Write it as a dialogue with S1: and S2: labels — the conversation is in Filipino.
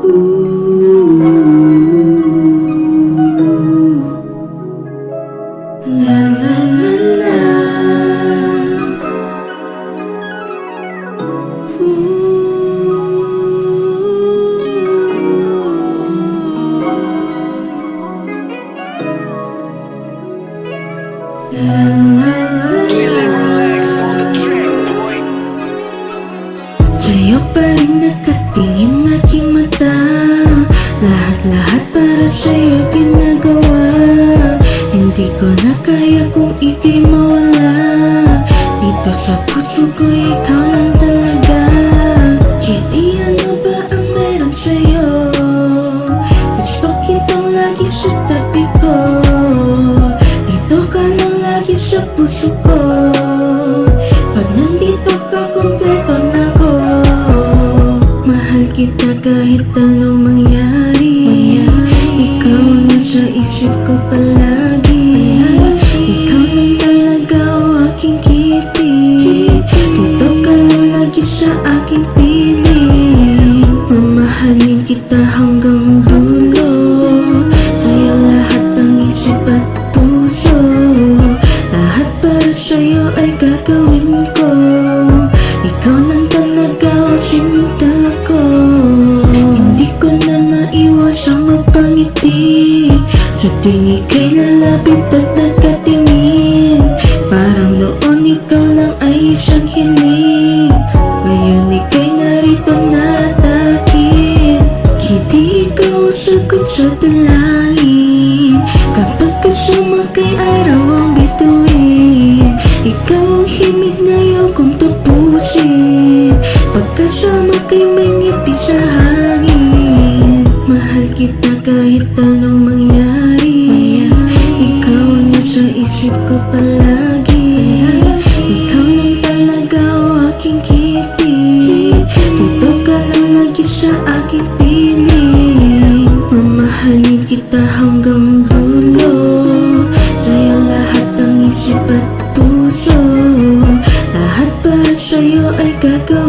S1: La la la Sa'yo pa rin nakatingin aking mata. Lahat-lahat para sa'yo ginagawa. Hindi ko na kaya kung ika'y mawala. Dito sa puso ko ikaw lang talaga. Kitty, ano ba ang meron sa'yo? Gusto kitang lagi sa tabi ko. Dito ka lang lagi sa puso ko. Pag nandito ka, kompleto na ko. Mahal kita kahit anong mangyari. Ikaw ang nasa isip ko palagi. Ikaw lang talaga ang aking kitty. Dito ka lang lagi sa aking piling. Mamahalin kita hanggang dulo. Sa'yo lahat ng isip at puso. Lahat para sa'yo ay gagawin ko. Ikaw lang talaga ang sinta ko. Hindi ko na maiwas ang mapangiti. Sa tuwing ika'y lalapit at nagkatingin. Parang noon ikaw lang ay isang hiling. Ngayon ika'y narito na akin. Kitty, ikaw ang sagot sa dalangin. Kapag kasama kay araw ang bituin. Ikaw ang himig na ayokong tapusin. Pagkasama kay may ngiti sa hangin. Mahal kita kahit anong mangyari. Ikaw ang nasa isip ko palagi. Ikaw lang talaga ang aking kitty. Dito ka lang lagi sa aking piling. Mamahalin kita hanggang dulo. Sa'yo lahat ng isip at puso. Lahat para sa'yo ay gagawin